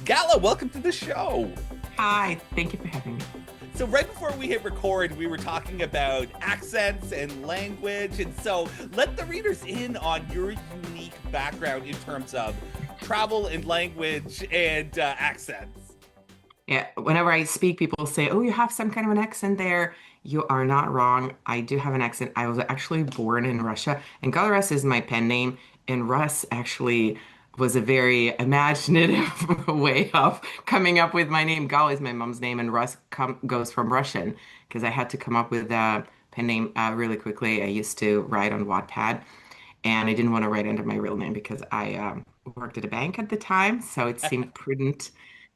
Gala, welcome to the show. Hi, thank you for having me. So, right before we hit record, we were talking about accents and language. And so, let the readers in on your unique background in terms of travel and language and accents. Yeah, whenever I speak, people say, "Oh, you have some kind of an accent there." You are not wrong. I do have an accent. I was actually born in Russia, and Gala Russ is my pen name. And Russ actually was a very imaginative way of coming up with my name. Gala is my mom's name, and Russ goes from Russian because I had to come up with a pen name really quickly. I used to write on Wattpad, and I didn't want to write under my real name because I worked at a bank at the time, so it seemed prudent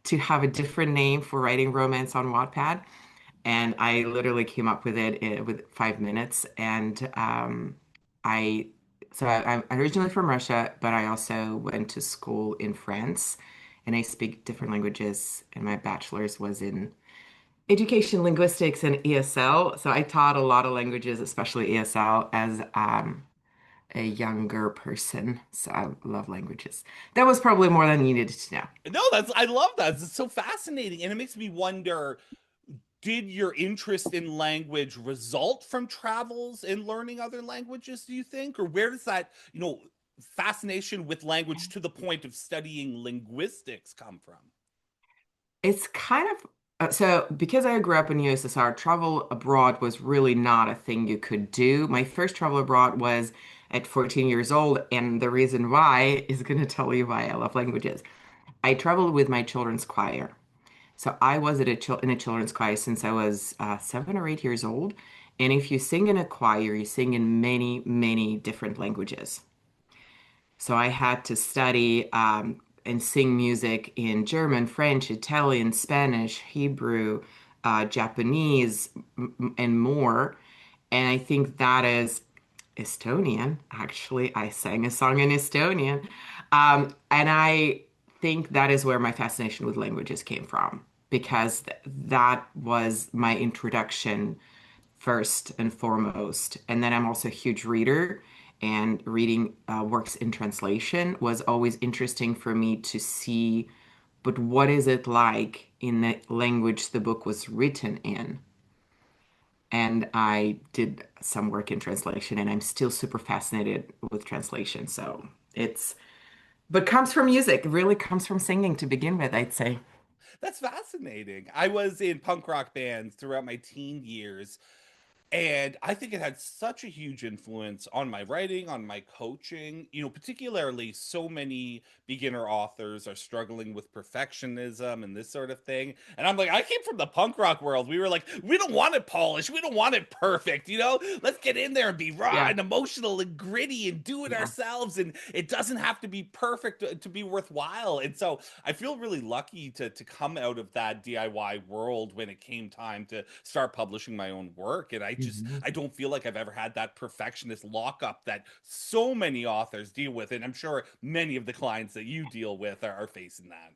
to have a different name for writing romance on Wattpad. And I literally came up with it with 5 minutes. And I, I'm originally from Russia, but I also went to school in France, and I speak different languages. And my bachelor's was in education, linguistics, and ESL. So I taught a lot of languages, especially ESL, as a younger person. So I love languages. That was probably more than you needed to know. No, I love that. It's so fascinating. And it makes me wonder, did your interest in language result from travels and learning other languages, do you think? Or where does that, fascination with language to the point of studying linguistics come from? It's kind of so because I grew up in USSR, travel abroad was really not a thing you could do. My first travel abroad was at 14 years old, and the reason why is going to tell you why I love languages. I traveled with my children's choir. So I was in a children's choir since I was 7 or 8 years old. And if you sing in a choir, you sing in many, many different languages. So I had to study and sing music in German, French, Italian, Spanish, Hebrew, Japanese, and more. And I think that is Estonian. Actually, I sang a song in Estonian. And I think that is where my fascination with languages came from, because that was my introduction first and foremost. And then I'm also a huge reader, and reading works in translation was always interesting for me to see, but what is it like in the language the book was written in? And I did some work in translation, and I'm still super fascinated with translation. So it's, but comes from music. It really comes from singing to begin with, I'd say. That's fascinating. I was in punk rock bands throughout my teen years, and I think it had such a huge influence on my writing, on my coaching. Particularly so many beginner authors are struggling with perfectionism and this sort of thing. And I'm like, I came from the punk rock world. We were like, we don't want it polished. We don't want it perfect. Let's get in there and be raw Yeah. and emotional and gritty and do it Yeah. ourselves. And it doesn't have to be perfect to be worthwhile. And so I feel really lucky to come out of that DIY world when it came time to start publishing my own work. And Mhm. I don't feel like I've ever had that perfectionist lockup that so many authors deal with. And I'm sure many of the clients that you deal with are facing that.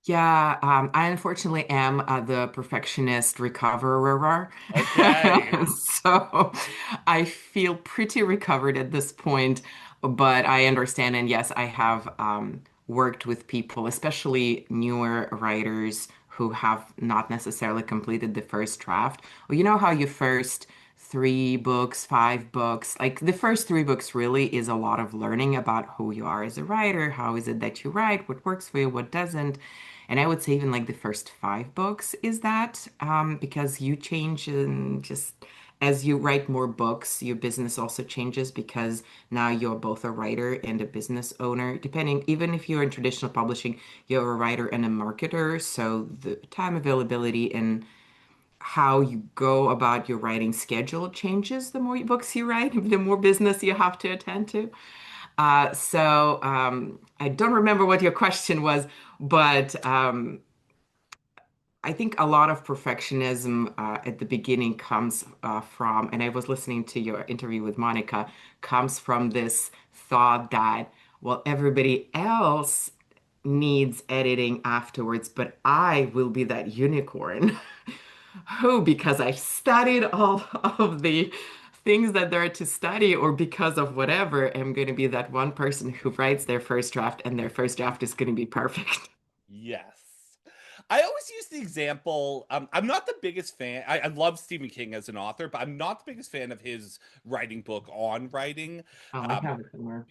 Yeah, I unfortunately am the perfectionist recoverer. Okay. So I feel pretty recovered at this point, but I understand. And yes, I have worked with people, especially newer writers who have not necessarily completed the first draft. Well, you know how your first 3 books, 5 books, like the first 3 books really is a lot of learning about who you are as a writer, how is it that you write, what works for you, what doesn't. And I would say even like the first 5 books is that because you change and just as you write more books, your business also changes because now you're both a writer and a business owner. Depending, even if you're in traditional publishing, you're a writer and a marketer. So the time availability and how you go about your writing schedule changes the more books you write, the more business you have to attend to. I don't remember what your question was, but I think a lot of perfectionism at the beginning comes from, and I was listening to your interview with Monica, comes from this thought that, well, everybody else needs editing afterwards, but I will be that unicorn. Who, because I've studied all of the things that there are to study, or because of whatever, I'm going to be that one person who writes their first draft and their first draft is going to be perfect. Yes. I always use the example. I'm not the biggest fan. I love Stephen King as an author, but I'm not the biggest fan of his writing book on writing. Oh, I Um, have it somewhere.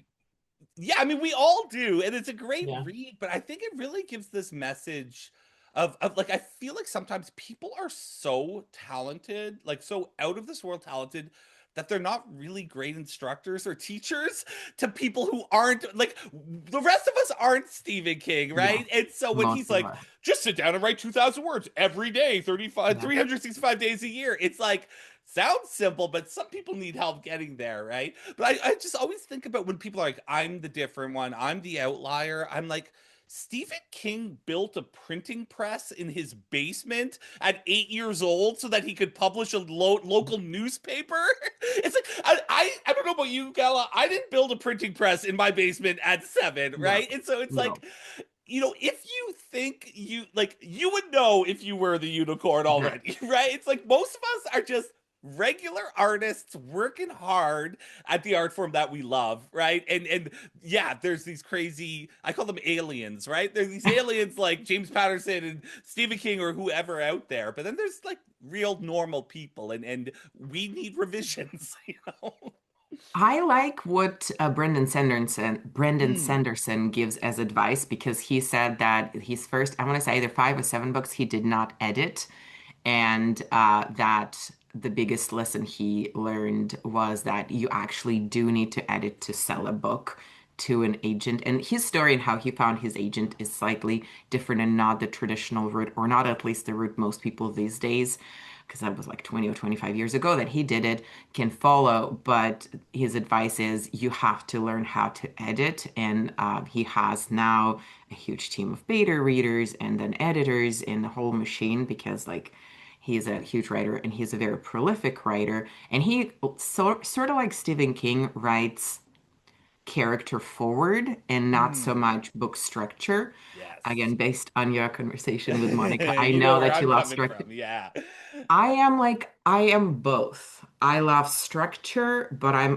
yeah, I mean, we all do, and it's a great Yeah. read, but I think it really gives this message of like, I feel like sometimes people are so talented, like so out of this world talented, that they're not really great instructors or teachers to people who aren't like, the rest of us aren't Stephen King, Yeah. right? And so when he's Most of like, us. just sit down and write 2,000 words every day, 35, Yeah. 365 days a year, it's like, sounds simple, but some people need help getting there, right? But I just always think about when people are like, I'm the different one, I'm the outlier. I'm like, Stephen King built a printing press in his basement at 8 years old so that he could publish a local newspaper. It's like, I don't know about you, Gala. I didn't build a printing press in my basement at 7, No. right? And so it's No. like, if you think you like, you would know if you were the unicorn Yeah. already, right? It's like most of us are just regular artists working hard at the art form that we love, right? And yeah, there's these crazy, I call them aliens, right? There's these aliens like James Patterson and Stephen King or whoever out there, but then there's like real normal people, and we need revisions, you know. I like what Brendan Mm. Sanderson gives as advice because he said that his first, I want to say either 5 or 7 books he did not edit, and that the biggest lesson he learned was that you actually do need to edit to sell a book to an agent. And his story and how he found his agent is slightly different and not the traditional route, or not at least the route most people these days, because that was like 20 or 25 years ago that he did it, can follow. But his advice is you have to learn how to edit. And he has now a huge team of beta readers and then editors in the whole machine because, like, he's a huge writer and he's a very prolific writer. And he sort of like Stephen King writes character forward and not so Mm. much book structure. Yes. Again, based on your conversation with Monica, I You know know where that you I'm love coming structure. from. Yeah. I am both. I love structure, but I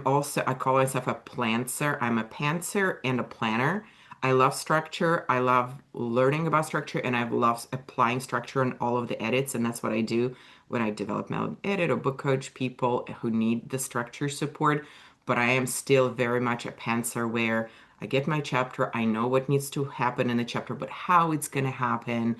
call myself a plantser. I'm a pantser and a planner. I love structure. I love learning about structure, and I love applying structure on all of the edits. And that's what I do when I develop my own edit or book coach people who need the structure support. But I am still very much a pantser where I get my chapter, I know what needs to happen in the chapter, but how it's going to happen,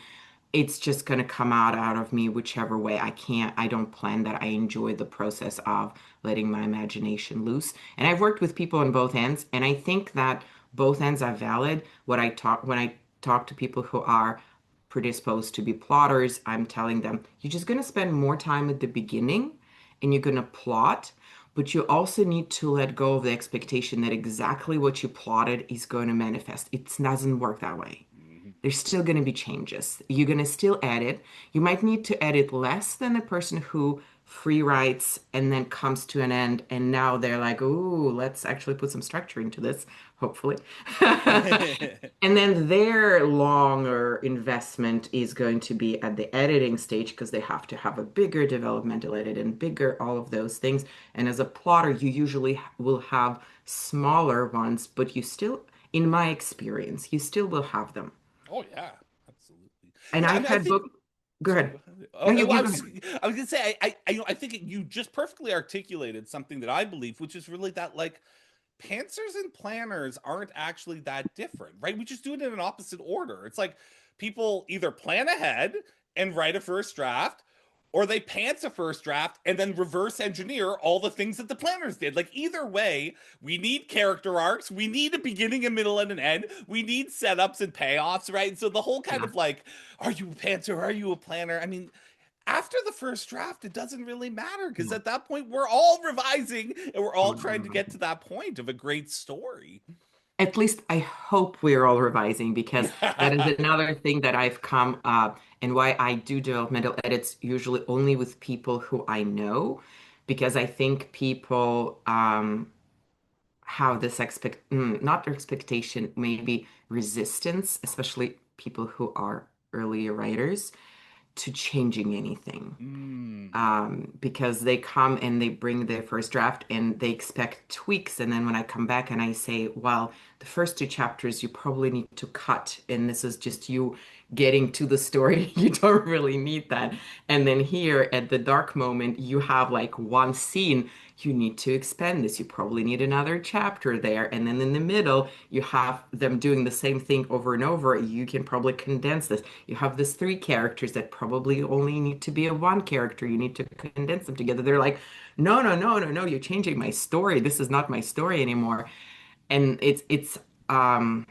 it's just going to come out of me whichever way. I don't plan that. I enjoy the process of letting my imagination loose. And I've worked with people on both ends, and I think that both ends are valid. When I talk to people who are predisposed to be plotters, I'm telling them, you're just going to spend more time at the beginning and you're going to plot, but you also need to let go of the expectation that exactly what you plotted is going to manifest. It doesn't work that way. Mhm. There's still going to be changes. You're going to still edit. You might need to edit less than the person who free writes and then comes to an end. And now they're like, ooh, let's actually put some structure into this, hopefully. And then their longer investment is going to be at the editing stage because they have to have a bigger developmental edit and bigger all of those things. And as a plotter, you usually will have smaller ones, but you still, in my experience, you still will have them. Oh yeah, absolutely. And Yeah, I I've mean, I had think. book. Go Sorry, ahead. go ahead. No, Well, you go ahead. I was gonna say, I think you just perfectly articulated something that I believe, which is really that like pantsers and planners aren't actually that different, right? We just do it in an opposite order. It's like people either plan ahead and write a first draft, or they pants a first draft and then reverse engineer all the things that the planners did. Like either way, we need character arcs, we need a beginning, a middle, and an end. We need setups and payoffs, right? So the whole kind Yeah. of like, are you a pantser? Are you a planner? I mean, after the first draft, it doesn't really matter because No. at that point, we're all revising and we're all Oh, trying to get to that point of a great story. at least I hope we're all revising because that is another thing that I've come up and why I do developmental edits usually only with people who I know because I think people have this not expectation, maybe resistance, especially people who are earlier writers to changing anything. Mm. Because they come and they bring their first draft and they expect tweaks. And then when I come back and I say, well, the first two chapters you probably need to cut, and this is just you getting to the story, you don't really need that. And then here at the dark moment, you have like one scene. You need to expand this. You probably need another chapter there. And then in the middle, you have them doing the same thing over and over. You can probably condense this. You have these three characters that probably only need to be a one character. You need to condense them together. They're like, no, no, no, no, no, you're changing my story. This is not my story anymore. And it's um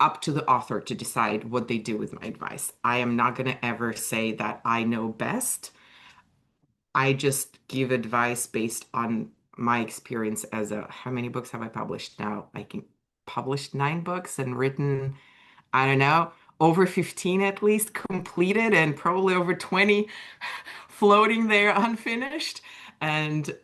up to the author to decide what they do with my advice. I am not going to ever say that I know best. I just give advice based on my experience as a, how many books have I published now? I can published 9 books and written, I don't know, over 15 at least completed and probably over 20 floating there unfinished. And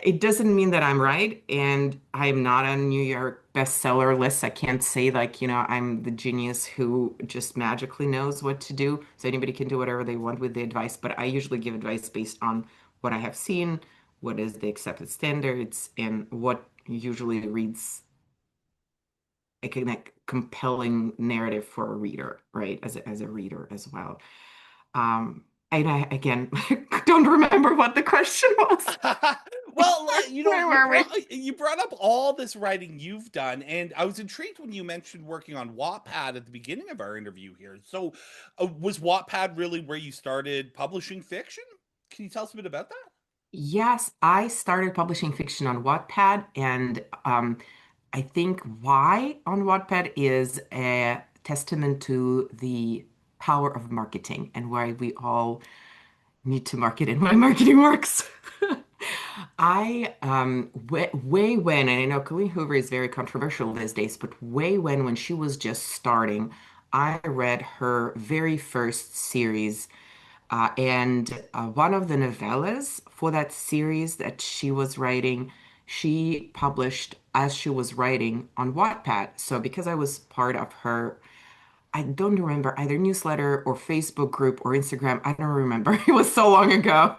it doesn't mean that I'm right, and I'm not on New York bestseller list. I can't say like, I'm the genius who just magically knows what to do. So anybody can do whatever they want with the advice, but I usually give advice based on what I have seen, what is the accepted standards, and what usually reads a kind of compelling narrative for a reader, right? As a reader as well. And I again don't remember what the question was. Well, Where were we? you brought up all this writing you've done, and I was intrigued when you mentioned working on Wattpad at the beginning of our interview here. So, was Wattpad really where you started publishing fiction? Can you tell us a bit about that? Yes, I started publishing fiction on Wattpad, and I think why on Wattpad is a testament to the power of marketing and why we all need to market and why marketing works. I way when, and I know Colleen Hoover is very controversial these days, but way when she was just starting, I read her very first series, and one of the novellas for that series that she was writing, she published as she was writing on Wattpad. So because I was part of her, I don't remember either newsletter or Facebook group or Instagram. I don't remember. It was so long ago.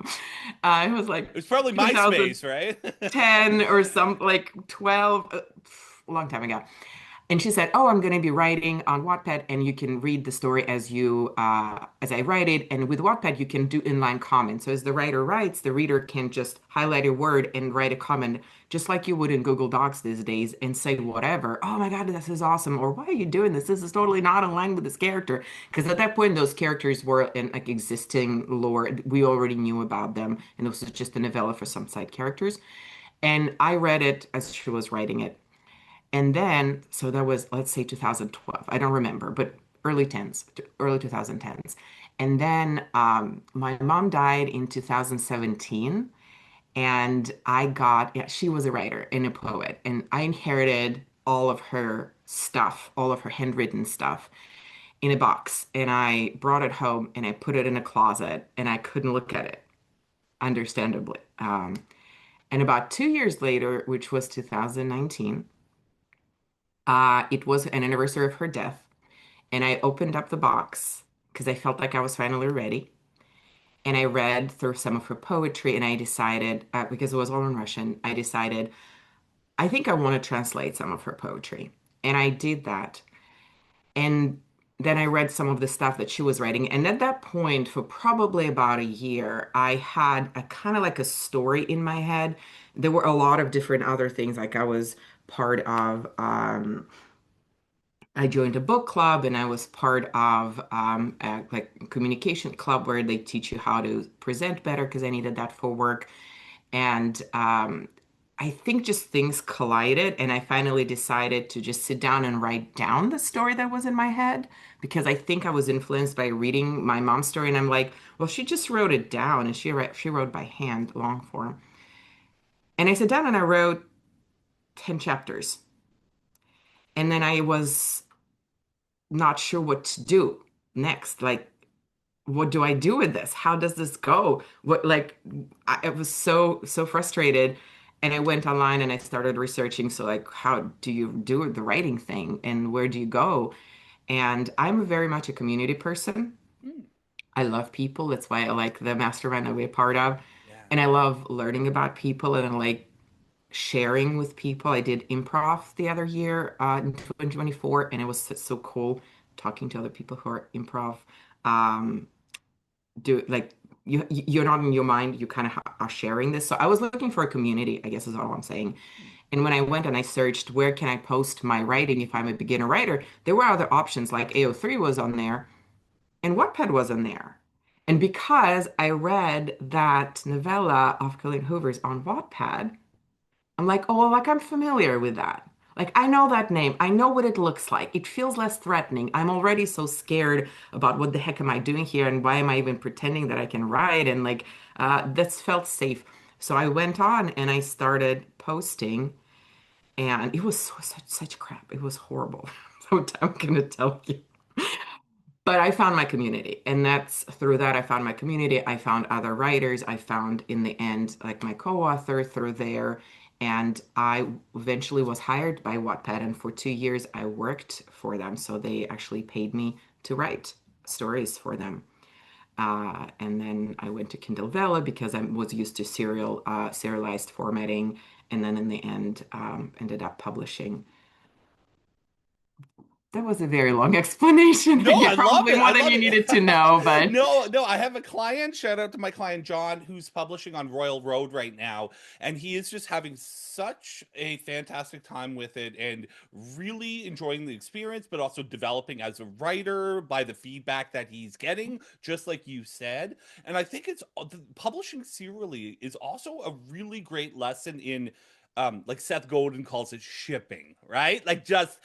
It was like It was probably 2010 MySpace, right? or some like 12, a long time ago. And she said, "Oh, I'm going to be writing on Wattpad, and you can read the story as I write it. And with Wattpad, you can do inline comments. So as the writer writes, the reader can just highlight a word and write a comment, just like you would in Google Docs these days, and say whatever. Oh my God, this is awesome! Or why are you doing this? This is totally not in line with this character. Because at that point, those characters were in like existing lore. We already knew about them, and this was just a novella for some side characters. And I read it as she was writing it." And then, so that was, let's say 2012. I don't remember, but early 10s, early 2010s. And then my mom died in 2017. And yeah, she was a writer and a poet. And I inherited all of her stuff, all of her handwritten stuff in a box. And I brought it home and I put it in a closet and I couldn't look at it, understandably. And about 2 years later, which was 2019, it was an anniversary of her death, and I opened up the box because I felt like I was finally ready. And I read through some of her poetry, and I decided, because it was all in Russian, I decided, I think I want to translate some of her poetry. And I did that. And then I read some of the stuff that she was writing. And at that point, for probably about a year, I had a kind of like a story in my head. There were a lot of different other things, like I was part of I joined a book club and I was part of a like communication club where they teach you how to present better because I needed that for work. And I think just things collided and I finally decided to just sit down and write down the story that was in my head because I think I was influenced by reading my mom's story and I'm like, well, she just wrote it down and she wrote by hand, long form. And I sat down and I wrote 10 chapters. And then I was not sure what to do next. Like, what do I do with this? How does this go? I was so frustrated. And I went online and I started researching. So, like, how do you do the writing thing and where do you go? And I'm very much a community person. I love people. That's why I like the mastermind that we're part of. Yeah. And I love learning about people and I like sharing with people. I did improv the other year in 2024, and it was so cool talking to other people who are improv. Um, do like you're not in your mind, you kind of are sharing this. So I was looking for a community, I guess is all I'm saying. And when I went and I searched where can I post my writing if I'm a beginner writer, there were other options like AO3 was on there and Wattpad was on there. And because I read that novella of Colleen Hoover's on Wattpad, I'm like, oh, well, like I'm familiar with that. Like I know that name. I know what it looks like. It feels less threatening. I'm already so scared about what the heck am I doing here and why am I even pretending that I can write? And like that's felt safe. So I went on and I started posting, and it was such crap. It was horrible. So I'm gonna tell you. But I found my community, and that's through that I found my community. I found other writers. I found in the end, like my co-author through there, and I eventually was hired by Wattpad, and for 2 years I worked for them. So they actually paid me to write stories for them. And then I went to Kindle Vella because I was used to serialized formatting, and then in the end, ended up publishing. That was a very long explanation. No, I love Probably it. more I than love you it. needed to know, but. No, I have a client. Shout out to my client John, who's publishing on Royal Road right now, and he is just having such a fantastic time with it and really enjoying the experience, but also developing as a writer by the feedback that he's getting, just like you said. And I think it's publishing serially is also a really great lesson in like Seth Godin calls it shipping, right? Like just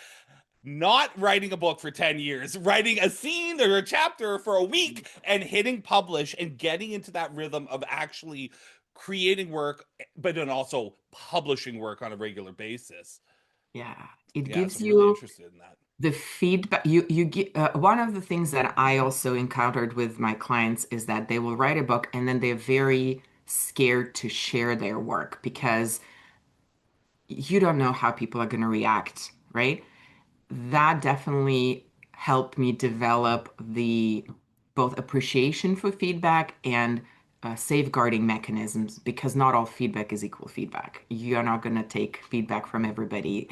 not writing a book for 10 years, writing a scene or a chapter for a week and hitting publish and getting into that rhythm of actually creating work, but then also publishing work on a regular basis. Yeah, it Yeah, so gives I'm really you interested in that. the feedback you get. One of the things that I also encountered with my clients is that they will write a book and then they're very scared to share their work because you don't know how people are going to react, right? That definitely helped me develop the both appreciation for feedback and safeguarding mechanisms because not all feedback is equal feedback. You're not going to take feedback from everybody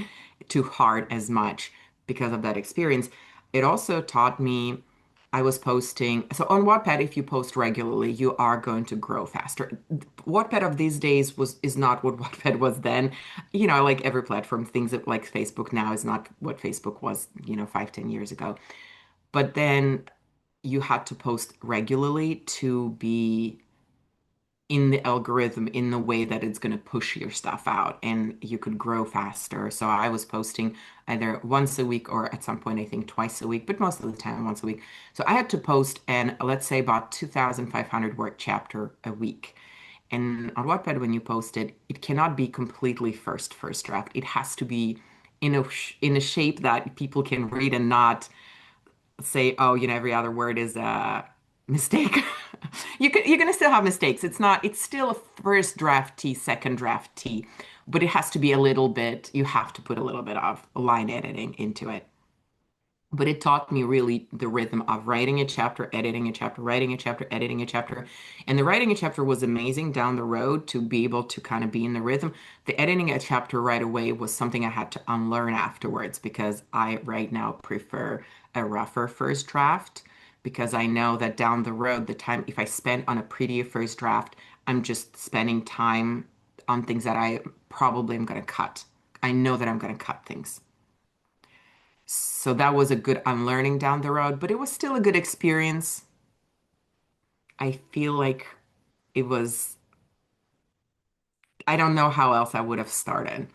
too hard as much because of that experience. It also taught me I was posting. So on Wattpad, if you post regularly, you are going to grow faster. Wattpad of these days was is not what Wattpad was then. Like every platform, things that like Facebook now is not what Facebook was, 5, 10 years ago. But then you had to post regularly to be in the algorithm in the way that it's going to push your stuff out and you could grow faster. So I was posting either once a week or at some point I think twice a week, but most of the time once a week. So I had to post and let's say about 2,500 word chapter a week. And on Wattpad, when you post it, it cannot be completely first draft. It has to be in a shape that people can read and not say, oh, every other word is a mistake. You're gonna still have mistakes. It's still a first draft T, second draft T, but it has to be a little bit, you have to put a little bit of line editing into it. But it taught me really the rhythm of writing a chapter, editing a chapter, writing a chapter, editing a chapter. And the writing a chapter was amazing down the road to be able to kind of be in the rhythm. The editing a chapter right away was something I had to unlearn afterwards because I right now prefer a rougher first draft because I know that down the road, the time if I spend on a prettier first draft, I'm just spending time on things that I probably am going to cut. I know that I'm going to cut things. So that was a good unlearning down the road, but it was still a good experience. I feel like it was, I don't know how else I would have started.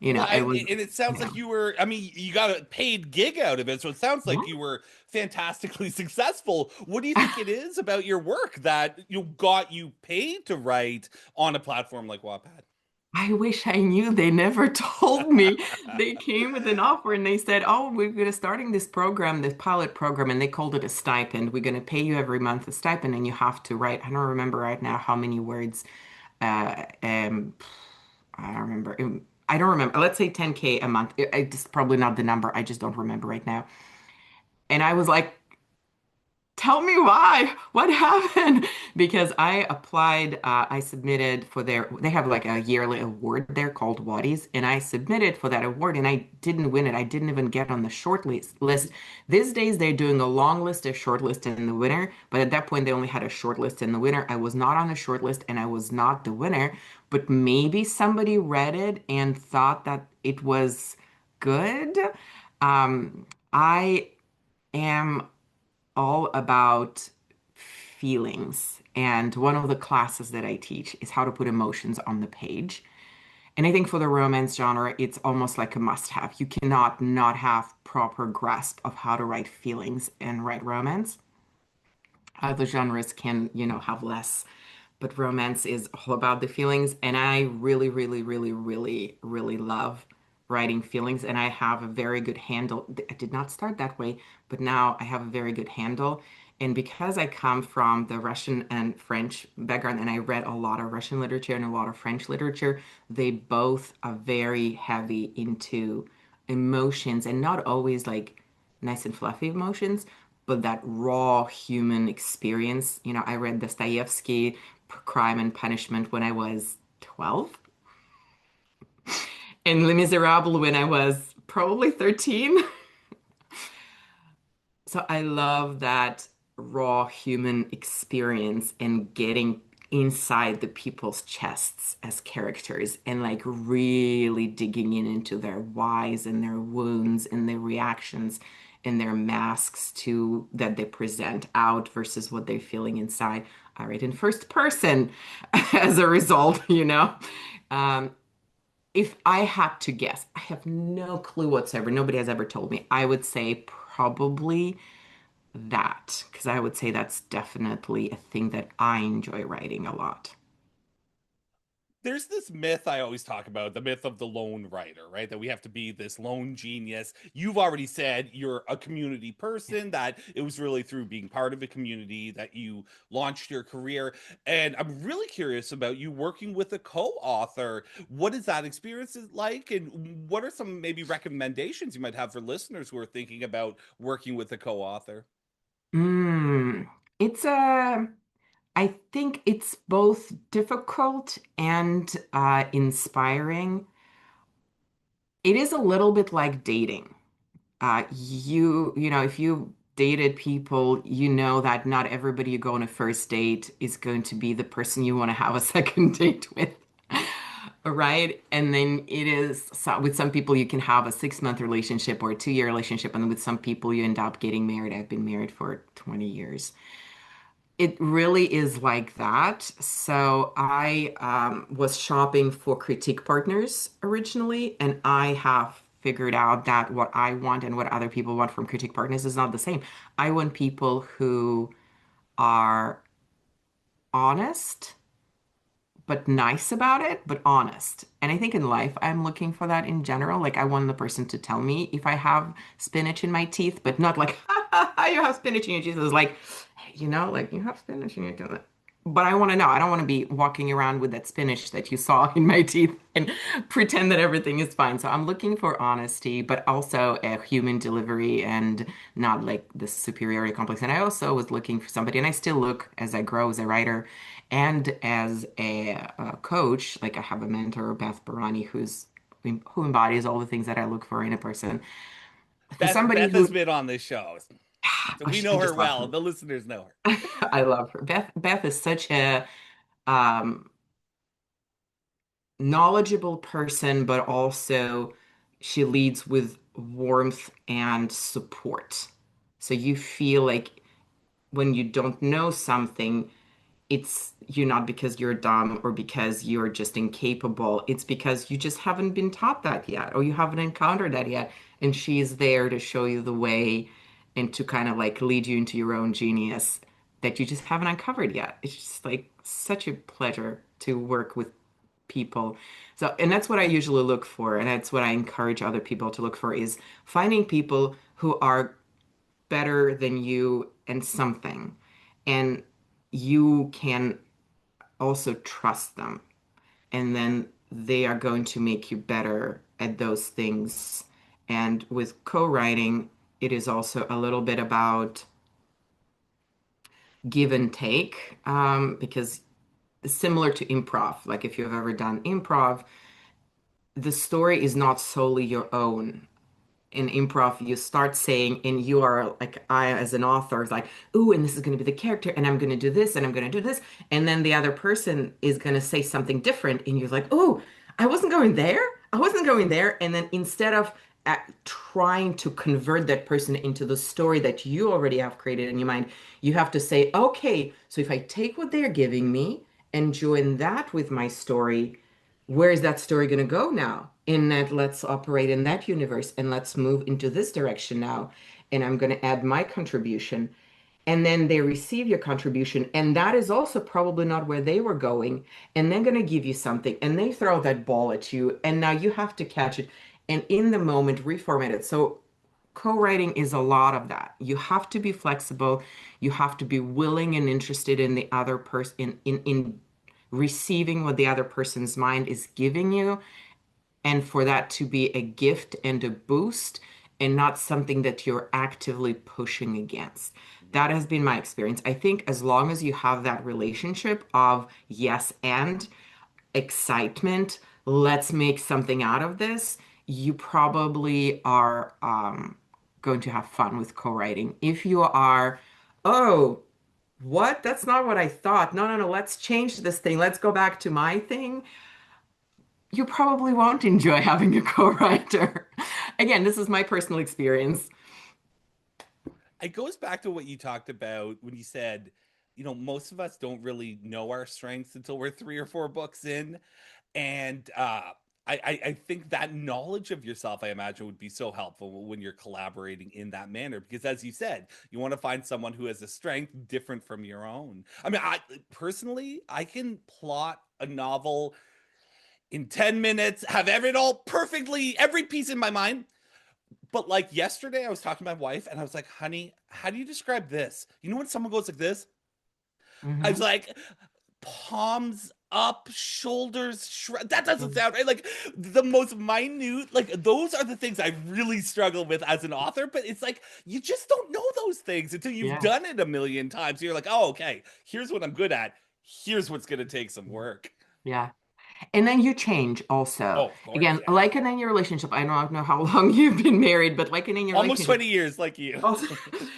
Well, It was, and it sounds like you were, I mean, you got a paid gig out of it. So it sounds yeah. like you were fantastically successful. What do you think it is about your work that you got you paid to write on a platform like Wattpad? I wish I knew. They never told me. They came with an offer and they said, "Oh, we're going to starting this program, this pilot program," and they called it a stipend. We're going to pay you every month a stipend, and you have to write. I don't remember right now how many words. Uh, um, I don't remember. I don't remember. Let's say 10K a month. It's probably not the number. I just don't remember right now. And I was like, Tell me why. What happened? Because I applied, I submitted for they have like a yearly award there called Waddies, and I submitted for that award and I didn't win it. I didn't even get on the short list. These days they're doing a long list, a short list, and the winner. But at that point they only had a short list and the winner. I was not on the short list and I was not the winner. But maybe somebody read it and thought that it was good. I am all about feelings. And one of the classes that I teach is how to put emotions on the page. And I think for the romance genre, it's almost like a must-have. You cannot not have proper grasp of how to write feelings and write romance. Other genres can, have less, but romance is all about the feelings. And I really, really, really, really, really love writing feelings. And I have a very good handle. I did not start that way, but now I have a very good handle. And because I come from the Russian and French background, and I read a lot of Russian literature and a lot of French literature, they both are very heavy into emotions and not always like nice and fluffy emotions, but that raw human experience. I read Dostoevsky, Crime and Punishment when I was 12, and Les Miserables when I was probably 13. So I love that raw human experience and getting inside the people's chests as characters and like really digging into their whys and their wounds and their reactions and their masks to that they present out versus what they're feeling inside. I write in first person as a result. Um, if I had to guess, I have no clue whatsoever. Nobody has ever told me. I would say probably that because I would say that's definitely a thing that I enjoy writing a lot. There's this myth I always talk about, the myth of the lone writer, right? That we have to be this lone genius. You've already said you're a community person, that it was really through being part of a community that you launched your career. And I'm really curious about you working with a co-author. What is that experience like? And what are some maybe recommendations you might have for listeners who are thinking about working with a co-author? Mm, it's a, I think it's both difficult and inspiring. It is a little bit like dating. If you dated people, you know that not everybody you go on a first date is going to be the person you want to have a second date with. Right? And then with some people you can have a 6-month relationship or a 2-year relationship, and with some people you end up getting married. I've been married for 20 years. It really is like that. So I was shopping for critique partners originally, and I have figured out that what I want and what other people want from critique partners is not the same. I want people who are honest but nice about it, but honest. And I think in life, I'm looking for that in general. Like, I want the person to tell me if I have spinach in my teeth, but not like, you have spinach in your teeth. It's like, "Hey, like you have spinach in your teeth." But I want to know. I don't want to be walking around with that spinach that you saw in my teeth and pretend that everything is fine. So I'm looking for honesty, but also a human delivery and not like the superiority complex. And I also was looking for somebody, and I still look as I grow as a writer and as a coach. Like I have a mentor, Beth Barani, who embodies all the things that I look for in a person. For somebody Beth has who, been on this show, so we I know her just love well. her. The listeners know her. I love her. Beth is such a um, knowledgeable person, but also she leads with warmth and support. So you feel like when you don't know something, it's you not because you're dumb or because you're just incapable. It's because you just haven't been taught that yet or you haven't encountered that yet. And she's there to show you the way and to kind of like lead you into your own genius that you just haven't uncovered yet. It's just like such a pleasure to work with people. So, and that's what I usually look for. And that's what I encourage other people to look for is finding people who are better than you in something. And you can also trust them. And then they are going to make you better at those things. And with co-writing, it is also a little bit about give and take, because similar to improv, like if you've ever done improv, the story is not solely your own. In improv, you start saying, and you are like, I, as an author, is like, ooh, and this is going to be the character, and I'm going to do this, and I'm going to do this. And then the other person is going to say something different, and you're like, ooh, I wasn't going there. I wasn't going there. And then instead of trying to convert that person into the story that you already have created in your mind, you have to say, okay, so if I take what they're giving me and join that with my story, where is that story going to go now? In that, let's operate in that universe and let's move into this direction now. And I'm going to add my contribution. And then they receive your contribution. And that is also probably not where they were going. And they're going to give you something. And they throw that ball at you. And now you have to catch it. And in the moment, reformat it. So co-writing is a lot of that. You have to be flexible. You have to be willing and interested in the other person, in receiving what the other person's mind is giving you, and for that to be a gift and a boost and not something that you're actively pushing against. That has been my experience. I think as long as you have that relationship of yes and excitement, let's make something out of this, you probably are going to have fun with co-writing. If you are, oh, what? That's not what I thought. No, no, no. Let's change this thing. Let's go back to my thing. You probably won't enjoy having a co-writer. Again, this is my personal experience. It goes back to what you talked about when you said, most of us don't really know our strengths until we're 3 or 4 books in. And I think that knowledge of yourself, I imagine, would be so helpful when you're collaborating in that manner. Because as you said, you want to find someone who has a strength different from your own. I mean, I personally, I can plot a novel in 10 minutes, have it all perfectly, every piece in my mind. But like yesterday, I was talking to my wife and I was like, honey, how do you describe this? You know when someone goes like this? I was Hmm. like, palms up, shoulders that doesn't sound right. Like the most minute, like those are the things I really struggle with as an author. But it's like you just don't know those things until you've Yeah, done it a million times. So you're like, oh, okay, here's what I'm good at. Here's what's gonna take some work. yeah. And then you change also. Oh, of course, Again, yeah. like in your relationship, I don't know how long you've been married, but like in your Almost relationship, 20 years, like you. also,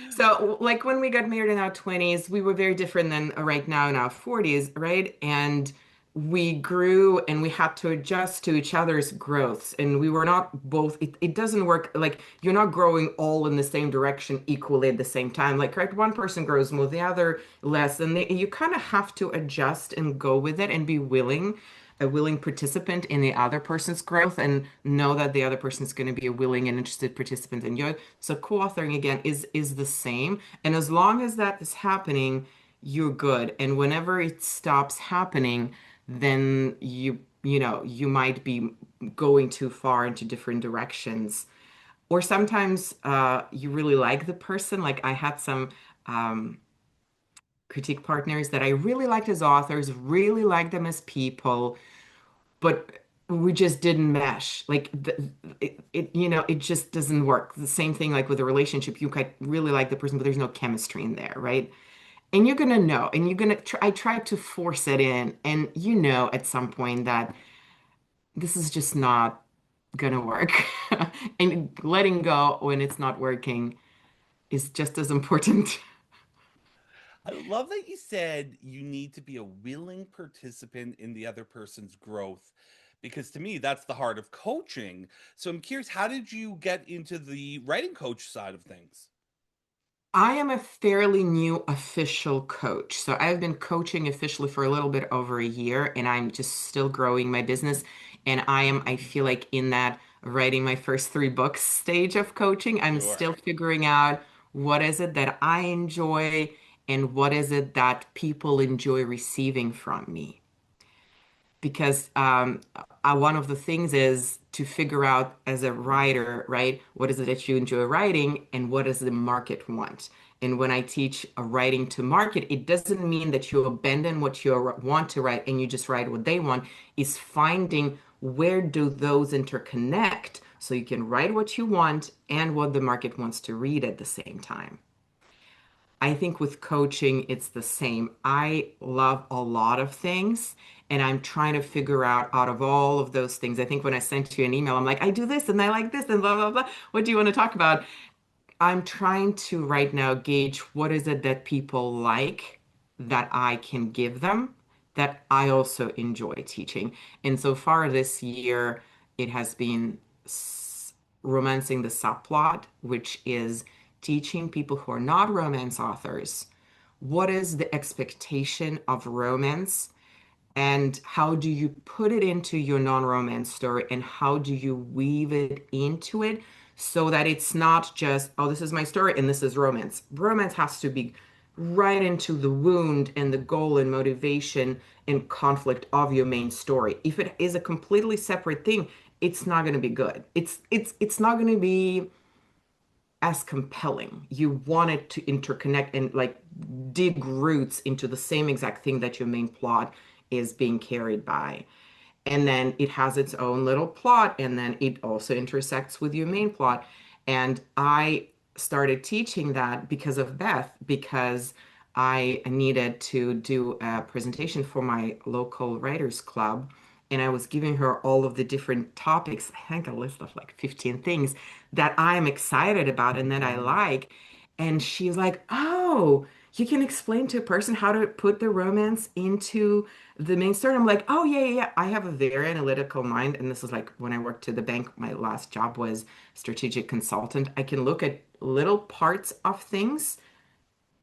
so like when we got married in our 20s, we were very different than right now in our 40s, right? And we grew and we had to adjust to each other's growths. And we were not both, it doesn't work like you're not growing all in the same direction equally at the same time. Like, right, one person grows more, the other less. And you kind of have to adjust and go with it and be willing, a willing participant in the other person's growth, and know that the other person is going to be a willing and interested participant in yours. So co-authoring again is the same. And as long as that is happening, you're good. And whenever it stops happening, then you might be going too far into different directions. Or sometimes you really like the person. Like I had some um, critique partners that I really liked as authors, really liked them as people, but we just didn't mesh. Like it just doesn't work. The same thing like with a relationship. You could really like the person, but there's no chemistry in there, right? And you're gonna know, and you're gonna try, I try to force it in, and at some point that this is just not gonna work. And letting go when it's not working is just as important. I love that you said you need to be a willing participant in the other person's growth because to me, that's the heart of coaching. So I'm curious, how did you get into the writing coach side of things? I am a fairly new official coach. So I've been coaching officially for a little bit over a year, and I'm just still growing my business. And I feel like in that writing my first 3 books stage of coaching, I'm Sure. still figuring out what is it that I enjoy and what is it that people enjoy receiving from me, because one of the things is to figure out as a writer, right? What is it that you enjoy writing and what does the market want? And when I teach a writing to market, it doesn't mean that you abandon what you want to write and you just write what they want. Is finding where do those interconnect so you can write what you want and what the market wants to read at the same time. I think with coaching, it's the same. I love a lot of things, and I'm trying to figure out of all of those things. I think when I sent you an email, I'm like, I do this and I like this and blah, blah, blah. What do you want to talk about? I'm trying to right now gauge what is it that people like that I can give them that I also enjoy teaching. And so far this year, it has been romancing the subplot, which is teaching people who are not romance authors what is the expectation of romance and how do you put it into your non-romance story and how do you weave it into it so that it's not just, oh, this is my story and this is romance. Romance has to be right into the wound and the goal and motivation and conflict of your main story. If it is a completely separate thing, it's not going to be good. It's not going to be as compelling. You want it to interconnect and like dig roots into the same exact thing that your main plot is being carried by. And then it has its own little plot, and then it also intersects with your main plot. And I started teaching that because of Beth, because I needed to do a presentation for my local writers club. And I was giving her all of the different topics, I think a list of like 15 things that I am excited about and that I like. And she's like, oh, you can explain to a person how to put the romance into the main story. I'm like, oh, yeah, yeah, yeah. I have a very analytical mind. And this is like when I worked at the bank, my last job was strategic consultant. I can look at little parts of things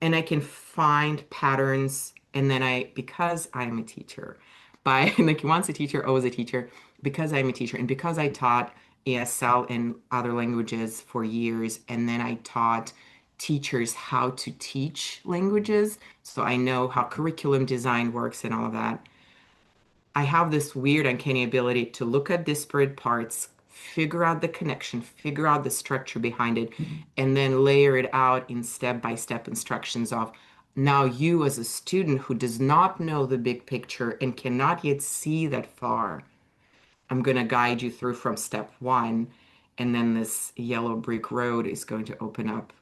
and I can find patterns. And then because I'm a teacher, by like once a teacher, always a teacher, because I'm a teacher and because I taught ESL and other languages for years, and then I taught teachers how to teach languages. So I know how curriculum design works and all of that. I have this weird, uncanny ability to look at disparate parts, figure out the connection, figure out the structure behind it, and then layer it out in step-by-step instructions of now you as a student who does not know the big picture and cannot yet see that far, I'm going to guide you through from step one, and then this yellow brick road is going to open up.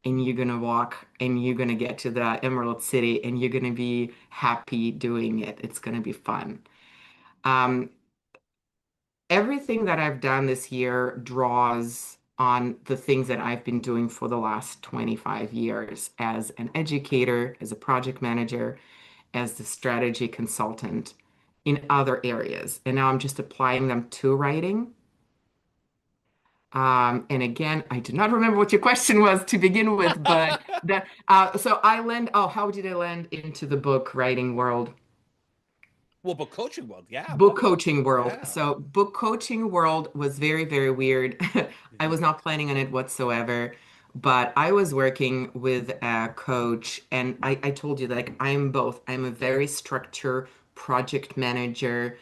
And you're going to walk and you're going to get to the Emerald City and you're going to be happy doing it. It's going to be fun. Um, Everything that I've done this year draws on the things that I've been doing for the last 25 years as an educator, as a project manager, as the strategy consultant in other areas. And now I'm just applying them to writing. And again, I do not remember what your question was to begin with, but that so how did I land into the book writing world? Well, but coaching world, yeah, Book book coaching coaching, world. yeah. So, book coaching world was very, very weird. I was not planning on it whatsoever, but I was working with a coach, and I told you that like, I'm both. I'm a very structured project manager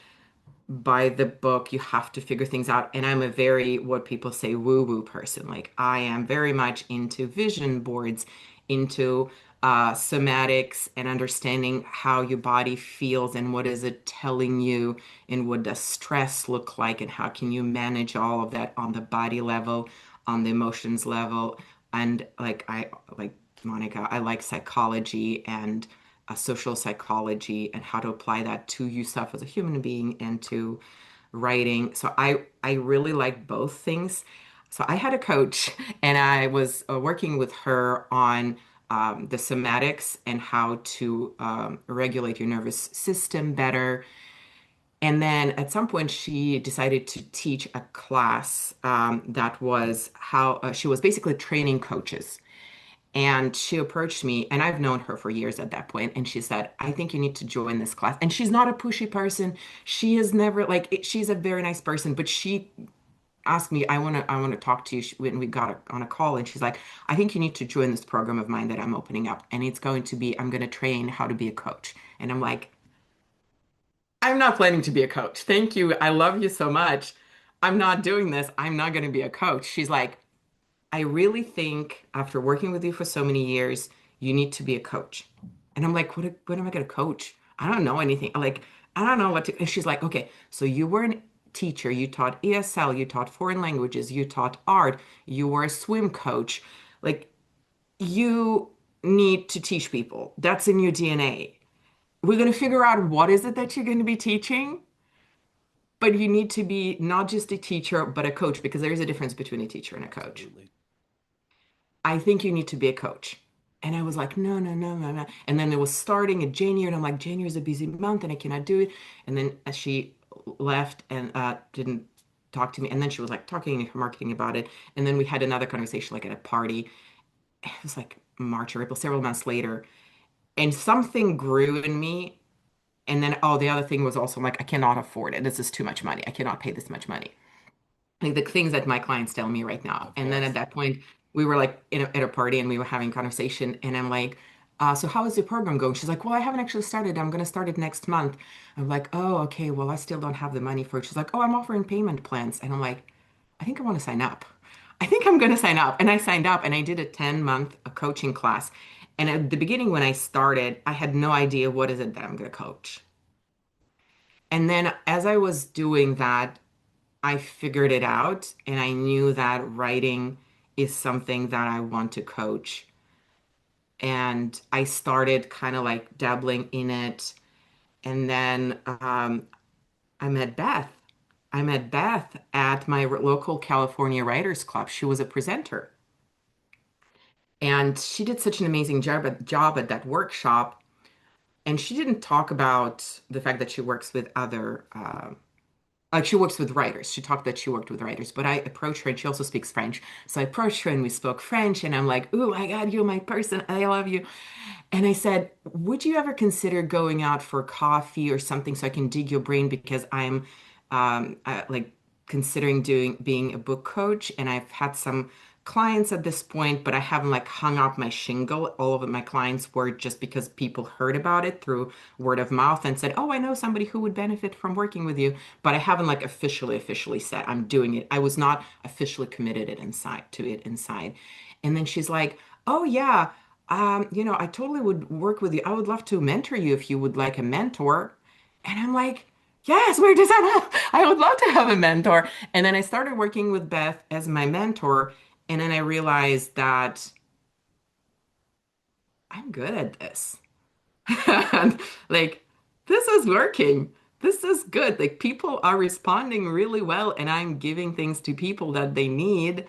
by the book. You have to figure things out. And I'm a very, what people say, woo-woo person. Like I am very much into vision boards, into somatics and understanding how your body feels and what is it telling you and what does stress look like and how can you manage all of that on the body level, on the emotions level. And like Monica, I like psychology and social psychology and how to apply that to yourself as a human being and to writing. So I really like both things. So I had a coach and I was working with her on the somatics and how to regulate your nervous system better. And then at some point, she decided to teach a class that was how she was basically training coaches. And she approached me, and I've known her for years at that point, and she said, I think you need to join this class. And she's not a pushy person. She is never she's a very nice person, but she asked me, I want to talk to you when we got on a call. And she's like, I think you need to join this program of mine that I'm opening up. And it's going to be, I'm going to train how to be a coach. And I'm like, I'm not planning to be a coach. Thank you. I love you so much. I'm not doing this. I'm not going to be a coach. She's like, I really think after working with you for so many years, you need to be a coach. And I'm like, what am I going to coach? I don't know anything. Like, I don't know what to. And she's like, okay, so you were a teacher, you taught ESL, you taught foreign languages, you taught art, you were a swim coach. Like, you. need to teach people. That's in your DNA. We're going to figure out what is it that you're going to be teaching, but you need to be not just a teacher, but a coach, because there is a difference between a teacher and a coach. Absolutely. I think you need to be a coach. And I was like, no, no, no, no, no. And then it was starting in January, and I'm like, January is a busy month and I cannot do it. And then as she left and didn't talk to me, and then she was like talking in her marketing about it. And then we had another conversation like at a party. It was like March or April, several months later. And something grew in me. And then, oh, the other thing was also like, I cannot afford it. This is too much money. I cannot pay this much money, like the things that my clients tell me right now. Of And then at course. that point, we were like at a party and we were having conversation. And I'm like, so how is your program going? She's like, well, I haven't actually started. I'm going to start it next month. I'm like, oh, okay. Well, I still don't have the money for it. She's like, oh, I'm offering payment plans. And I'm like, I think I want to sign up. I think I'm going to sign up. And I signed up and I did a 10-month coaching class. And at the beginning, when I started, I had no idea what is it that I'm going to coach. And then as I was doing that, I figured it out and I knew that writing is something that I want to coach. And I started kind of like dabbling in it. And then I met Beth. I met Beth at my local California Writers Club. She was a presenter. And she did such an amazing job at that workshop. And she didn't talk about the fact that she works with other like she works with writers. She talked that she worked with writers, but I approached her and she also speaks French. So I approached her and we spoke French and I'm like, "Oh my God, you're my person. I love you." And I said, "Would you ever consider going out for coffee or something so I can dig your brain because I'm like considering doing being a book coach and I've had some clients at this point, but I haven't like hung up my shingle. All of my clients were just because people heard about it through word of mouth and said, "Oh, I know somebody who would benefit from working with you." But I haven't like officially said I'm doing it. I was not officially committed it inside to it inside. And then she's like, "Oh yeah, I totally would work with you. I would love to mentor you if you would like a mentor." And I'm like, "Yes, where does that have? I would love to have a mentor." And then I started working with Beth as my mentor, and then I realized that I'm good at this. And like, this is working. This is good. Like, people are responding really well, and I'm giving things to people that they need.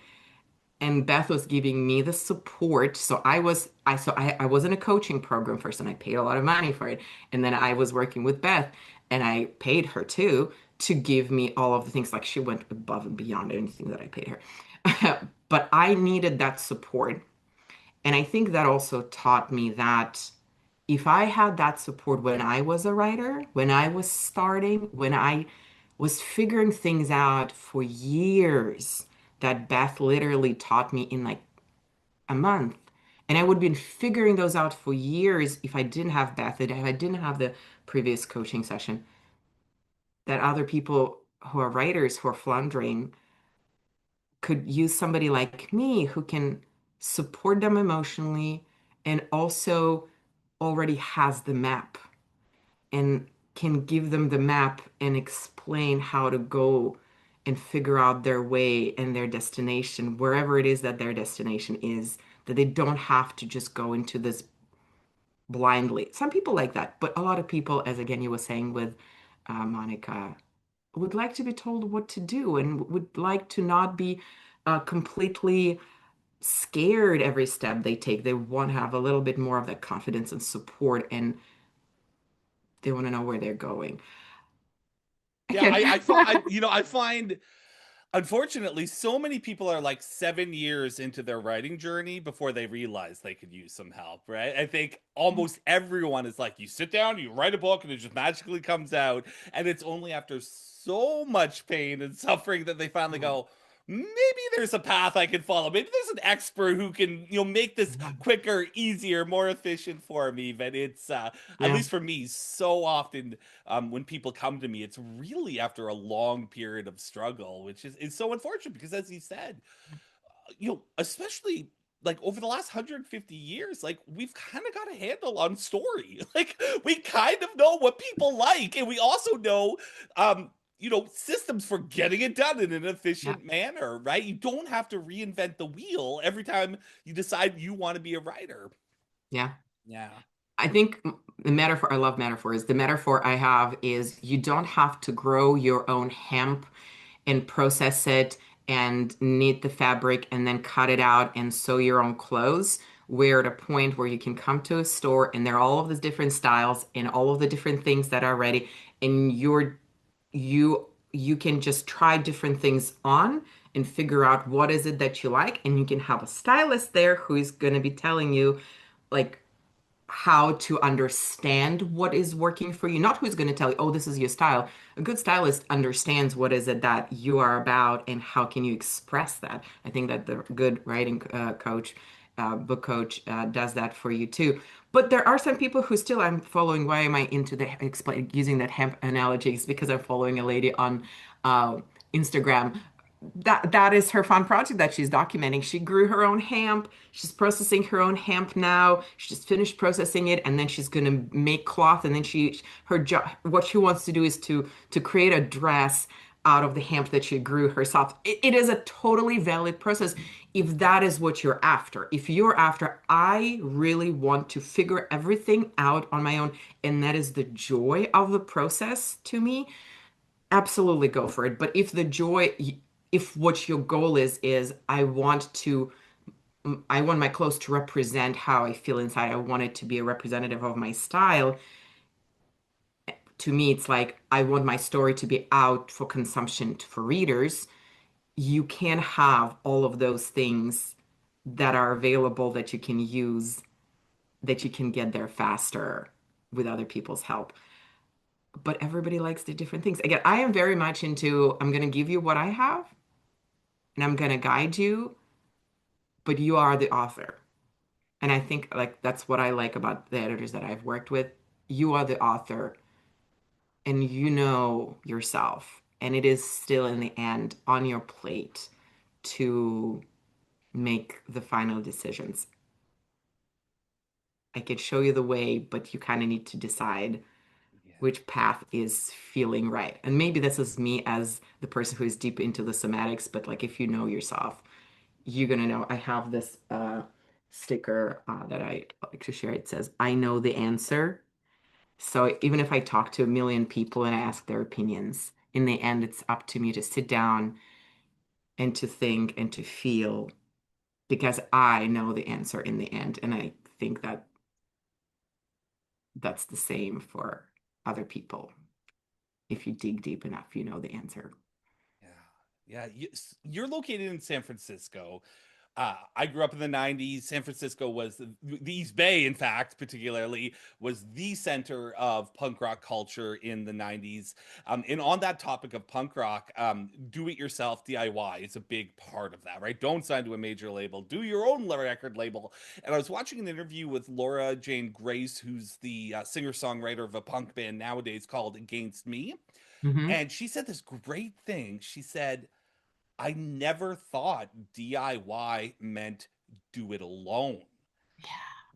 And Beth was giving me the support. So I was in a coaching program first, and I paid a lot of money for it. And then I was working with Beth, and I paid her too to give me all of the things. Like, she went above and beyond anything that I paid her. But I needed that support. And I think that also taught me that if I had that support when I was a writer, when I was starting, when I was figuring things out for years, that Beth literally taught me in like a month. And I would have been figuring those out for years if I didn't have Beth, if I didn't have the previous coaching session, that other people who are writers who are floundering could use somebody like me who can support them emotionally and also already has the map and can give them the map and explain how to go and figure out their way and their destination, wherever it is that their destination is, that they don't have to just go into this blindly. Some people like that, but a lot of people, as again you were saying with Monica, would like to be told what to do and would like to not be completely scared every step they take. They want to have a little bit more of that confidence and support, and they want to know where they're going. Yeah, Again, I find unfortunately so many people are like 7 years into their writing journey before they realize they could use some help, right? I think almost everyone is like, you sit down, you write a book, and it just magically comes out. And it's only after so much pain and suffering that they finally go, maybe there's a path I can follow. Maybe there's an expert who can, make this quicker, easier, more efficient for me. But it's, at yeah, least for me, so often when people come to me, it's really after a long period of struggle, which is so unfortunate because, as you said, especially like over the last 150 years, like we've kind of got a handle on story. Like we kind of know what people like, and we also know, systems for getting it done in an yeah. efficient manner, right? You don't have to reinvent the wheel every time you decide you want to be a writer. Yeah. Yeah. I think the metaphor, I love metaphors. The metaphor I have is you don't have to grow your own hemp and process it and knit the fabric and then cut it out and sew your own clothes. We're at a point where you can come to a store and there are all of these different styles and all of the different things that are ready, and you can just try different things on and figure out what is it that you like, and you can have a stylist there who is going to be telling you like how to understand what is working for you, not who's going to tell you, oh, this is your style. A good stylist understands what is it that you are about and how can you express that. I think that the good writing coach, book coach, does that for you too. But there are some people who still, I'm following. Why am I into the explain using that hemp analogy? It's because I'm following a lady on uh, Instagram. That is her fun project that she's documenting. She grew her own hemp. She's processing her own hemp now. She just finished processing it, and then she's gonna make cloth. And then her job, what she wants to do is to create a dress out of the hemp that she grew herself. It is a totally valid process if that is what you're after. If you're after, I really want to figure everything out on my own, and that is the joy of the process to me, absolutely go for it. But if what your goal is I want my clothes to represent how I feel inside. I want it to be a representative of my style. To me, it's like I want my story to be out for consumption for readers. You can have all of those things that are available that you can use, that you can get there faster with other people's help. But everybody likes the different things. Again, I am very much into I'm going to give you what I have and I'm going to guide you, but you are the author. And I think like that's what I like about the editors that I've worked with. You are the author and you know yourself. And it is still in the end on your plate to make the final decisions. I could show you the way, but you kind of need to decide Yeah. which path is feeling right. And maybe this is me as the person who is deep into the somatics, but like if you know yourself, you're gonna know. I have this sticker that I like to share. It says, I know the answer. So even if I talk to a million people and I ask their opinions, in the end, it's up to me to sit down and to think and to feel because I know the answer in the end. And I think that that's the same for other people. If you dig deep enough, you know the answer. Yeah. Yeah. You're located in San Francisco. I grew up in the 90s. San Francisco was the East Bay, in fact, particularly, was the center of punk rock culture in the 90s. And on that topic of punk rock, do it yourself DIY is a big part of that, right? Don't sign to a major label, do your own record label. And I was watching an interview with Laura Jane Grace, who's the singer songwriter of a punk band nowadays called Against Me. Hmm. And she said this great thing. She said, I never thought DIY meant do it alone.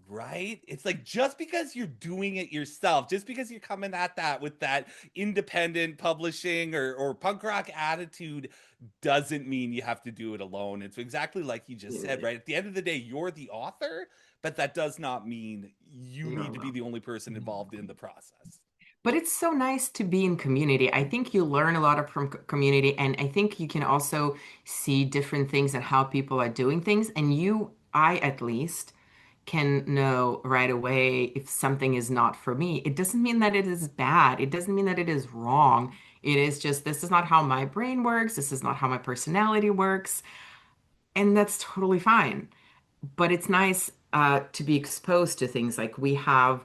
Right? It's like just because you're doing it yourself, just because you're coming at that with that independent publishing or punk rock attitude doesn't mean you have to do it alone. It's exactly like you just said, Yeah. right? At the end of the day, you're the author, but that does not mean you You're need to be alone. the only person involved in the process. But it's so nice to be in community. I think you learn a lot of from community, and I think you can also see different things and how people are doing things. And I at least, can know right away if something is not for me. It doesn't mean that it is bad. It doesn't mean that it is wrong. It is just this is not how my brain works. This is not how my personality works. And that's totally fine. But it's nice to be exposed to things like we have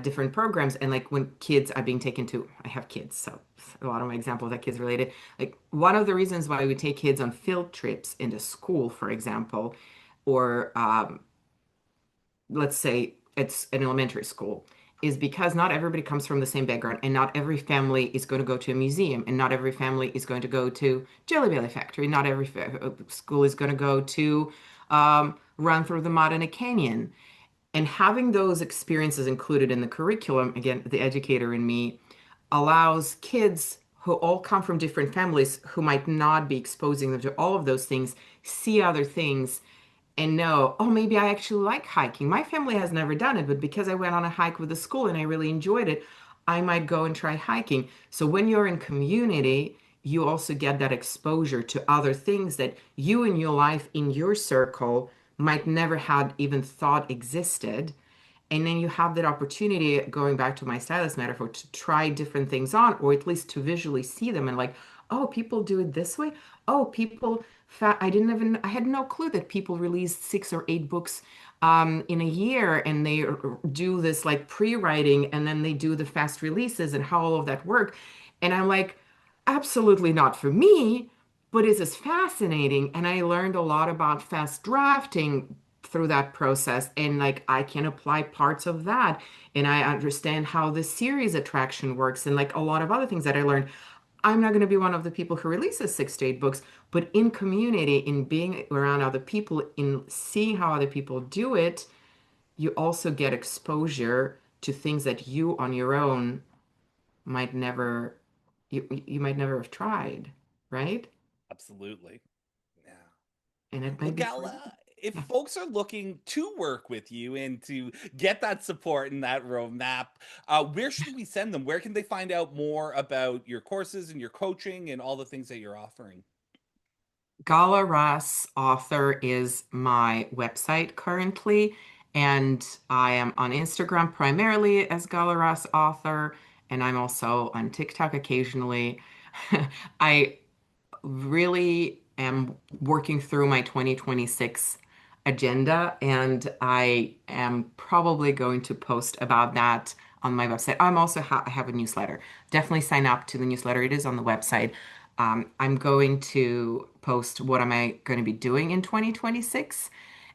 different programs, and like when kids are being taken to, I have kids, so a lot of my examples are kids related. Like one of the reasons why we take kids on field trips into school, for example, or let's say it's an elementary school, is because not everybody comes from the same background, and not every family is going to go to a museum, and not every family is going to go to Jelly Belly Factory. Not every school is going to go to run through the mud in a canyon. And having those experiences included in the curriculum, again, the educator in me allows kids who all come from different families who might not be exposing them to all of those things, see other things, and know, oh, maybe I actually like hiking. My family has never done it, but because I went on a hike with the school and I really enjoyed it, I might go and try hiking. So when you're in community, you also get that exposure to other things that you in your life, in your circle, might never had even thought existed. And then you have that opportunity, going back to my stylist metaphor, to try different things on, or at least to visually see them and like, oh, people do it this way. Oh, I didn't even, I had no clue that people release 6 or 8 books in a year and they do this like pre-writing and then they do the fast releases and how all of that work. And I'm like, absolutely not for me, but this is fascinating. And I learned a lot about fast drafting through that process, and like I can apply parts of that, and I understand how the series attraction works and like a lot of other things that I learned. I'm not going to be one of the people who releases 6 to 8 books, but in community, in being around other people, in seeing how other people do it, you also get exposure to things that you on your own might never, you might never have tried, right? Absolutely. Yeah. And it Well, might be for you. Gala, if Yeah. folks are looking to work with you and to get that support and that roadmap, where should we send them? Where can they find out more about your courses and your coaching and all the things that you're offering? Gala Russ author is my website currently, and I am on Instagram primarily as Gala Russ author, and I'm also on TikTok occasionally. I really am working through my 2026 agenda, and I am probably going to post about that on my website. I have a newsletter. Definitely sign up to the newsletter. It is on the website. I'm going to post what am I going to be doing in 2026,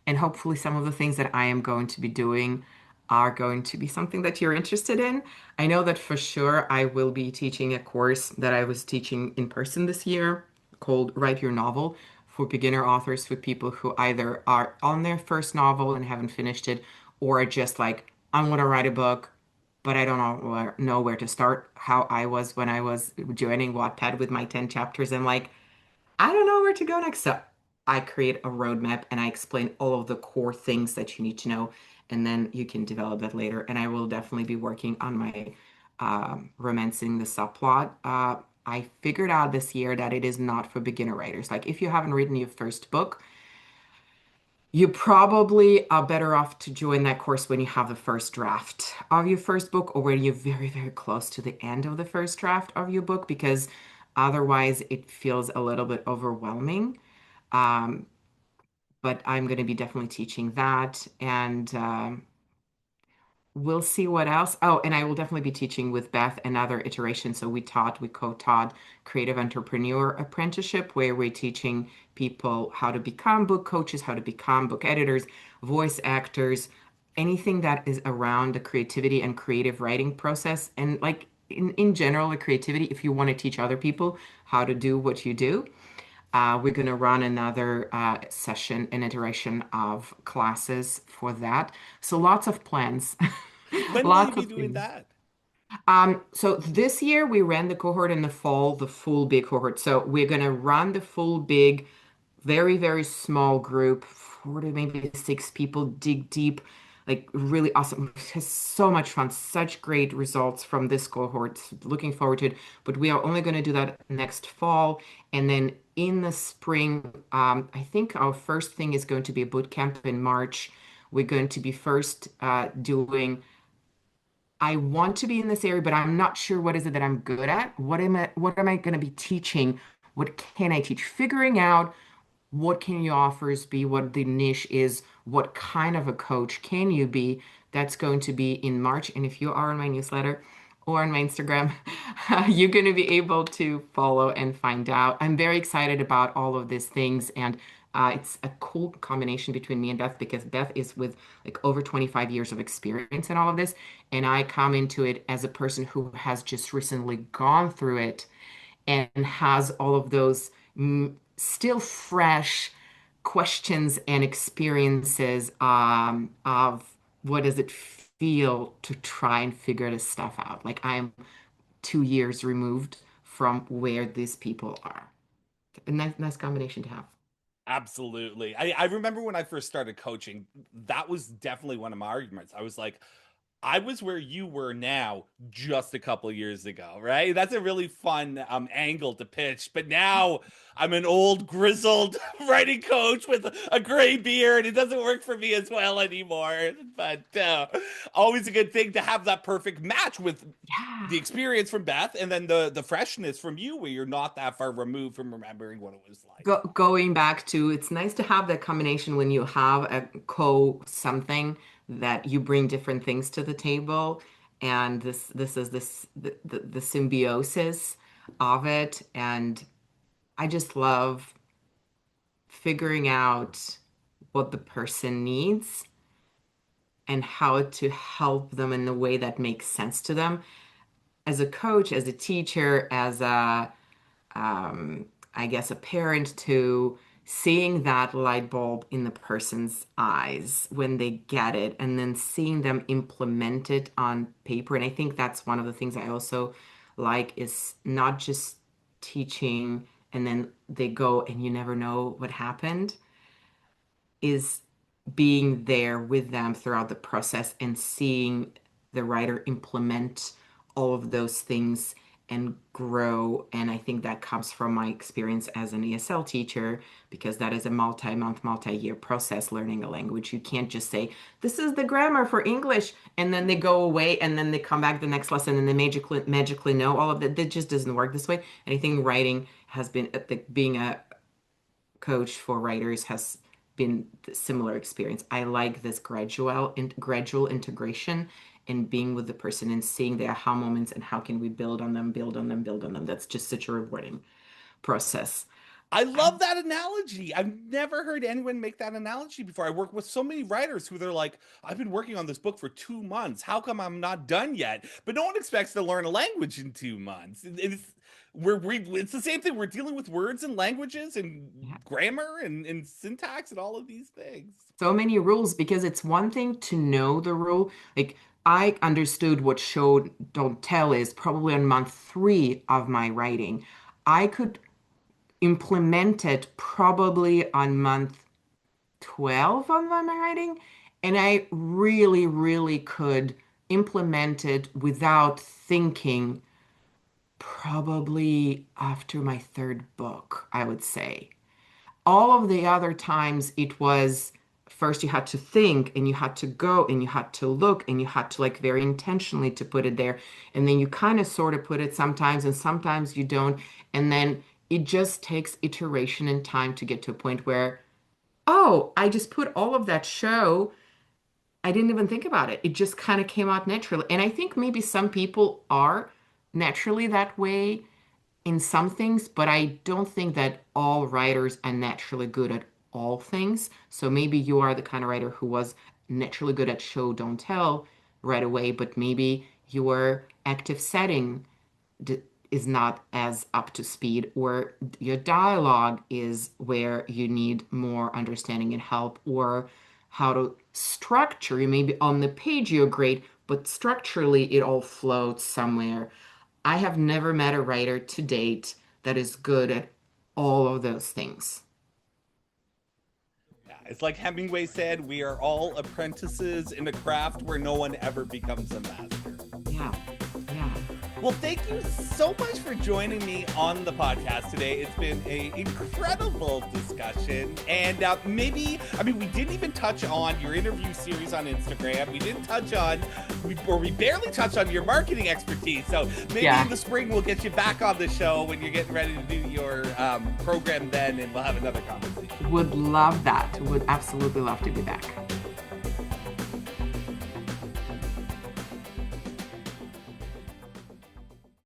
and hopefully some of the things that I am going to be doing are going to be something that you're interested in. I know that for sure I will be teaching a course that I was teaching in person this year called Write Your Novel for beginner authors, for people who either are on their first novel and haven't finished it, or are just like, I want to write a book, but I don't know where to start. How I was when I was joining Wattpad with my 10 chapters. I'm like, I don't know where to go next. So I create a roadmap and I explain all of the core things that you need to know, and then you can develop that later. And I will definitely be working on my romancing the subplot. I figured out this year that it is not for beginner writers. Like if you haven't written your first book, you probably are better off to join that course when you have the first draft of your first book, or when you're very, very close to the end of the first draft of your book, because otherwise it feels a little bit overwhelming. Um, but I'm going to be definitely teaching that. And we'll see what else. Oh, and I will definitely be teaching with Beth another iteration. So we co-taught Creative Entrepreneur Apprenticeship, where we're teaching people how to become book coaches, how to become book editors, voice actors, anything that is around the creativity and creative writing process. And like in general, the creativity, if you want to teach other people how to do what you do, we're going to run another session, an iteration of classes for that. So lots of plans, When will you lots be of doing things. that? So this year we ran the cohort in the fall, the full big cohort. So we're going to run the full big, very, very small group, 40, maybe 6 people, dig deep, like really awesome. It has so much fun, such great results from this cohort. Looking forward to it. But we are only going to do that next fall. And then in the spring, I think our first thing is going to be a boot camp in March. We're going to be first doing I want to be in this area, but I'm not sure what is it that I'm good at. What am I going to be teaching? What can I teach? Figuring out what can your offers be, what the niche is, what kind of a coach can you be? That's going to be in March. And if you are on my newsletter or on my Instagram, you're going to be able to follow and find out. I'm very excited about all of these things. And it's a cool combination between me and Beth, because Beth is with like over 25 years of experience in all of this. And I come into it as a person who has just recently gone through it and has all of those still fresh questions and experiences of what does it feel to try and figure this stuff out. Like I'm 2 years removed from where these people are. A nice, nice combination to have. Absolutely. I remember when I first started coaching, that was definitely one of my arguments. I was like, I was where you were now just a couple of years ago, right? That's a really fun angle to pitch. But now I'm an old, grizzled writing coach with a gray beard. It doesn't work for me as well anymore. But always a good thing to have that perfect match with Yeah. the experience from Beth and then the freshness from you, where you're not that far removed from remembering what it was like. Going back to, it's nice to have that combination when you have a co something that you bring different things to the table, and this is the symbiosis of it, and I just love figuring out what the person needs and how to help them in a way that makes sense to them. As a coach, as a teacher, as a um, I guess, a parent, to seeing that light bulb in the person's eyes when they get it and then seeing them implement it on paper. And I think that's one of the things I also like, is not just teaching and then they go and you never know what happened, is being there with them throughout the process and seeing the writer implement all of those things and grow. And I think that comes from my experience as an ESL teacher, because that is a multi-month, multi-year process learning a language. You can't just say, this is the grammar for English, and then they go away and then they come back the next lesson and they magically know all of that. That just doesn't work this way. And I think writing has been, being a coach for writers has been the similar experience. I like this gradual integration and being with the person and seeing the aha moments and how can we build on them, build on them, build on them. That's just such a rewarding process. I I, love that analogy. I've never heard anyone make that analogy before. I work with so many writers who they're like, I've been working on this book for 2 months. How come I'm not done yet? But no one expects to learn a language in 2 months. It's the same thing. We're dealing with words and languages and yeah. grammar and syntax and all of these things. So many rules, because it's one thing to know the rule. Like, I understood what show don't tell is probably on month 3 of my writing. I could implement it probably on month 12 of my writing, and I really, really could implement it without thinking probably after my third book, I would say. All of the other times it was, first you had to think and you had to go and you had to look and you had to, like, very intentionally to put it there, and then you kind of sort of put it sometimes and sometimes you don't, and then it just takes iteration and time to get to a point where, oh, I just put all of that show. I didn't even think about it. It just kind of came out naturally. And I think maybe some people are naturally that way in some things, but I don't think that all writers are naturally good at all things. So maybe you are the kind of writer who was naturally good at show, don't tell right away, but maybe your active setting is not as up to speed, or your dialogue is where you need more understanding and help, or how to structure. You maybe on the page you're great, but structurally it all floats somewhere. I have never met a writer to date that is good at all of those things. Yeah, it's like Hemingway said, we are all apprentices in a craft where no one ever becomes a master. Yeah, yeah. Well, thank you so much for joining me on the podcast today. It's been an incredible discussion. And maybe, I mean, we didn't even touch on your interview series on Instagram. We didn't touch on, we barely touched on your marketing expertise. So maybe Yeah. in the spring, we'll get you back on the show when you're getting ready to do your program then, and we'll have another conversation. Would love that. Would absolutely love to be back.